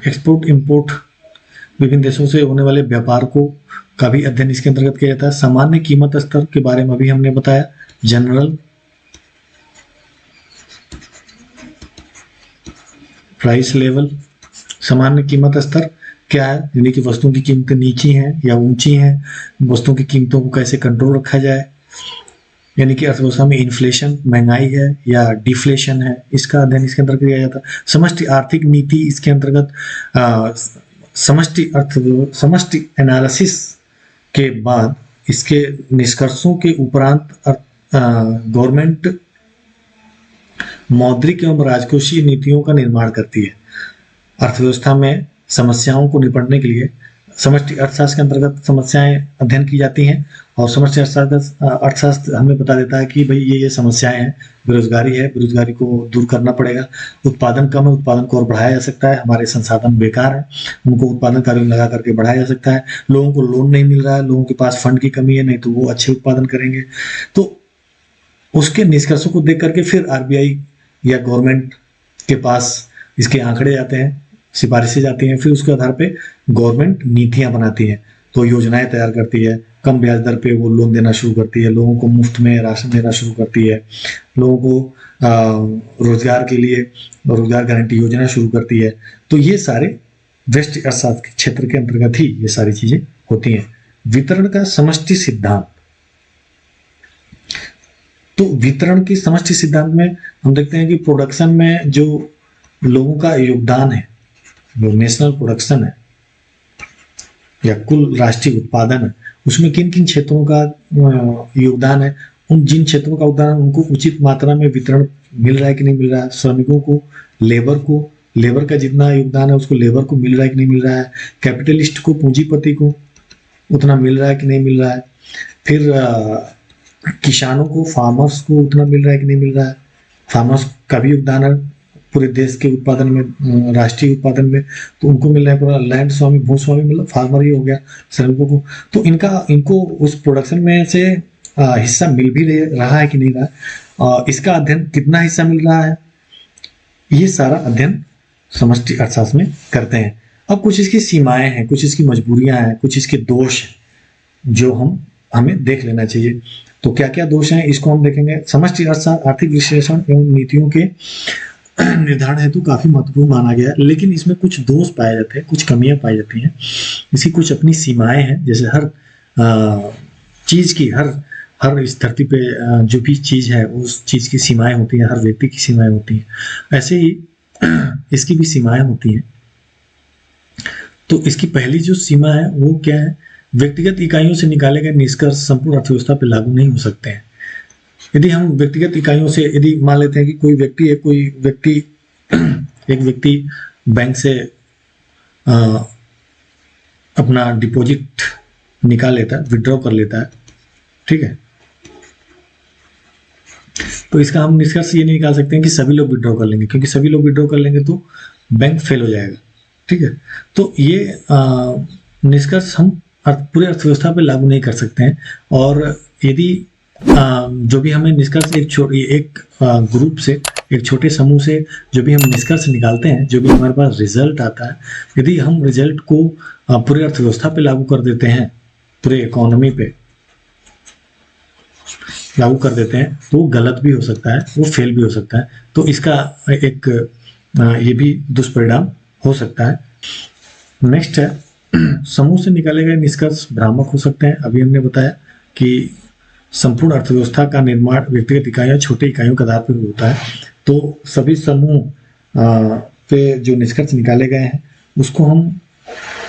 एक्सपोर्ट इंपोर्ट, विभिन्न देशों से होने वाले व्यापार को का भी अध्ययन इसके अंतर्गत किया जाता है। सामान्य कीमत स्तर के बारे में अभी हमने बताया, जनरल प्राइस लेवल, सामान्य कीमत स्तर क्या है, यानी कि वस्तुओं की कीमतें नीची हैं या ऊंची हैं, वस्तुओं की कीमतों को कैसे कंट्रोल रखा जाए, यानी कि अर्थव्यवस्था में इन्फ्लेशन महंगाई है या डिफ्लेशन है, इसका अध्ययन इसके अंतर्गत किया जाता है। समष्टि आर्थिक नीति इसके अंतर्गत समष्टि एनालिसिस के बाद इसके निष्कर्षों के उपरांत गवर्नमेंट मौद्रिक एवं राजकोषीय नीतियों का निर्माण करती है। अर्थव्यवस्था में समस्याओं को निपटने के लिए समष्टि अर्थशास्त्र के अंतर्गत समस्याएं अध्ययन की जाती हैं, और समष्टि अर्थशास्त्र हमें बता देता है कि भाई ये समस्याएं हैं, बेरोजगारी है, बेरोजगारी को दूर करना पड़ेगा, उत्पादन कम है, उत्पादन को और बढ़ाया जा सकता है, हमारे संसाधन बेकार है, उनको उत्पादन कार्यों में लगा करके बढ़ाया जा सकता है, लोगों को लोन नहीं मिल रहा है, लोगों के पास फंड की कमी है, नहीं तो वो अच्छे उत्पादन करेंगे। तो उसके निष्कर्षों को देख करके फिर आरबीआई या गवर्नमेंट के पास इसके आंकड़े जाते हैं, सिफारिशें जाती हैं, फिर उसके आधार पे गवर्नमेंट नीतियां बनाती है, तो योजनाएं तैयार करती है, कम ब्याज दर पे वो लोन देना शुरू करती है, लोगों को मुफ्त में राशन देना शुरू करती है, लोगों को रोजगार के लिए रोजगार गारंटी योजना शुरू करती है। तो ये सारे व्यष्टि अर्थशास्त्र के क्षेत्र के अंतर्गत ही ये सारी चीजें होती हैं। वितरण का समष्टि सिद्धांत, तो वितरण की समष्टि सिद्धांत में हम देखते हैं कि प्रोडक्शन में जो लोगों का योगदान है, जो नेशनल प्रोडक्शन है या कुल राष्ट्रीय उत्पादन है, उसमें किन किन क्षेत्रों का योगदान है, उन जिन क्षेत्रों का योगदान उनको उचित मात्रा में वितरण मिल रहा है कि नहीं मिल रहा है, श्रमिकों को, लेबर का जितना योगदान है उसको लेबर को मिल रहा है कि नहीं मिल रहा है, कैपिटलिस्ट को, पूंजीपति को उतना मिल रहा है कि नहीं मिल रहा है, फिर किसानों को, फार्मर्स को उतना मिल रहा है कि नहीं मिल रहा है, फार्मर्स का भी योगदान है पूरे देश के उत्पादन में, राष्ट्रीय उत्पादन में, तो उनको मिल रहा है। पूरा लैंड स्वामी, भूस्वामी मतलब फार्मर ही हो गया, श्रमिकों को, तो इनको उस प्रोडक्शन में से हिस्सा मिल भी रहा है कि नहीं रहा, इसका अध्ययन कितना हिस्सा मिल रहा है, ये सारा अध्ययन समष्टि अर्थशास्त्र में करते हैं। अब कुछ इसकी सीमाएं हैं, कुछ इसकी मजबूरियां हैं, कुछ इसके दोष हैं जो हमें देख लेना चाहिए। तो क्या क्या दोष हैं इसको हम देखेंगे। समष्टि अर्थशास्त्र आर्थिक विश्लेषण एवं नीतियों के निर्धारण हेतु काफी महत्वपूर्ण माना गया है, लेकिन इसमें कुछ दोष पाए जाते हैं, कुछ कमियां पाई जाती हैं, इसकी कुछ अपनी सीमाएं हैं। जैसे हर चीज की, हर इस धरती पे जो भी चीज है उस चीज की सीमाएं होती हैं, हर व्यक्ति की सीमाएं होती हैं, ऐसे ही इसकी भी सीमाएं होती हैं। तो इसकी पहली जो सीमा है वो क्या है, व्यक्तिगत इकाइयों से निकाले गए निष्कर्ष संपूर्ण अर्थव्यवस्था पर लागू नहीं हो सकते हैं। यदि हम व्यक्तिगत इकाइयों से, यदि मान लेते हैं कि कोई व्यक्ति है, एक व्यक्ति बैंक से अपना डिपॉजिट निकाल लेता है, विड्रॉ कर लेता है, ठीक है, तो इसका हम निष्कर्ष ये नहीं निकाल सकते हैं कि सभी लोग विड्रॉ कर लेंगे, क्योंकि सभी लोग विड्रॉ कर लेंगे तो बैंक फेल हो जाएगा, ठीक है। तो ये निष्कर्ष हम पूरे अर्थव्यवस्था पे लागू नहीं कर सकते हैं। और यदि जो भी हमें निष्कर्ष एक ग्रुप से, एक छोटे समूह से जो भी हम निष्कर्ष निकालते हैं, जो भी हमारे पास रिजल्ट आता है, यदि हम रिजल्ट को पूरे अर्थव्यवस्था पे लागू कर देते हैं, पूरे इकोनॉमी पे लागू कर देते हैं, तो वो गलत भी हो सकता है, वो फेल भी हो सकता है। तो इसका एक ये भी दुष्परिणाम हो सकता है। नेक्स्ट है, समूह से निकाले गए निष्कर्ष भ्रामक हो सकते हैं। अभी हमने बताया कि संपूर्ण अर्थव्यवस्था का निर्माण व्यक्तिगत इकाइयों, छोटे इकाइयों के आधार पर होता है, तो सभी समूह पे जो निष्कर्ष निकाले गए हैं उसको हम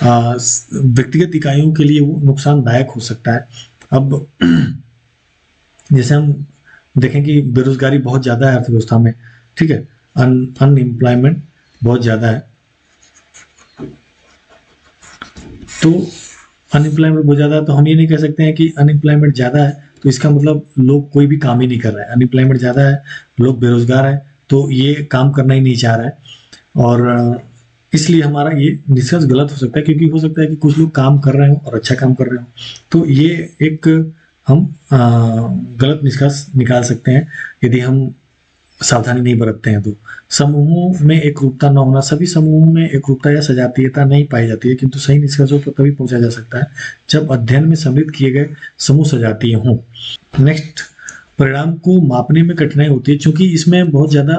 व्यक्तिगत इकाइयों के लिए वो नुकसानदायक हो सकता है। अब जैसे हम देखें कि बेरोजगारी बहुत ज़्यादा है अर्थव्यवस्था में, ठीक है, अनएम्प्लॉयमेंट बहुत ज़्यादा है, तो अनएम्प्लॉयमेंट बहुत ज़्यादा है, तो हम ये नहीं कह सकते हैं कि अनएम्प्लॉयमेंट ज़्यादा है तो इसका मतलब लोग कोई भी काम ही नहीं कर रहा है। अनएम्प्लॉयमेंट ज़्यादा है, लोग बेरोजगार है, तो ये काम करना ही नहीं चाह रहा है, और इसलिए हमारा ये निष्कर्ष गलत हो सकता है, क्योंकि हो सकता है कि कुछ लोग काम कर रहे हो और अच्छा काम कर रहे हो, तो ये एक हम गलत निष्कर्ष निकाल सकते हैं यदि हम सावधानी नहीं बरतते हैं। तो समूहों में एकरूपता न होना, सभी समूहों में एकरूपता या सजातीयता नहीं पाई जाती है, किंतु सही निष्कर्षों पर तभी पहुंचा जा सकता है जब अध्ययन में सम्मिलित किए गए समूह सजातीय हों। नेक्स्ट, परिणाम को मापने में कठिनाई होती है, क्योंकि इसमें बहुत ज़्यादा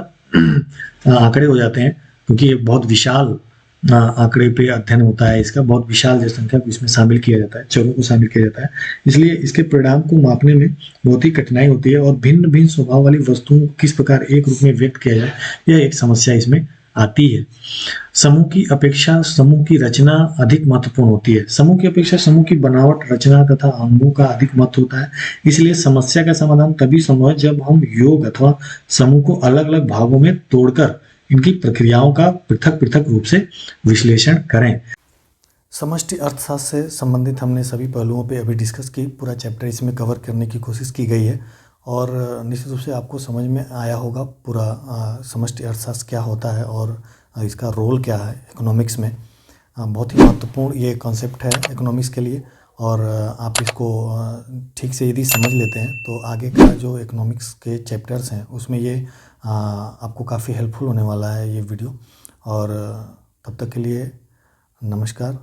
आंकड़े हो जाते हैं, क्योंकि ये बहुत विशाल आंकड़े पे अध्ययन होता है इसका, बहुत विशाल जनसंख्या को इसमें शामिल किया जाता है, चरों को शामिल किया जाता है, इसलिए इसके परिणाम को मापने में बहुत ही कठिनाई होती है और भिन्न भिन्न स्वभाव वाली वस्तुओं को किस प्रकार एक रूप में व्यक्त किया जाए, यह एक समस्या इसमें आती है। समूह की अपेक्षा समूह की रचना अधिक महत्वपूर्ण होती है। समूह की अपेक्षा समूह की बनावट, रचना तथा अंगों का अधिक महत्व होता है। इसलिए समस्या का समाधान तभी संभव है जब हम योग अथवा समूह को अलग अलग भागों में तोड़कर इनकी प्रक्रियाओं का पृथक पृथक रूप से विश्लेषण करें। समष्टि अर्थशास्त्र से संबंधित हमने सभी पहलुओं पे अभी डिस्कस की, पूरा चैप्टर इसमें कवर करने की कोशिश की गई है और निश्चित रूप से आपको समझ में आया होगा पूरा समष्टि अर्थशास्त्र क्या होता है और इसका रोल क्या है इकोनॉमिक्स में। बहुत ही महत्वपूर्ण ये कॉन्सेप्ट है इकोनॉमिक्स के लिए और आप इसको ठीक से यदि समझ लेते हैं तो आगे का जो इकोनॉमिक्स के चैप्टर्स हैं उसमें ये आपको काफ़ी हेल्पफुल होने वाला है ये वीडियो। और तब तक के लिए नमस्कार।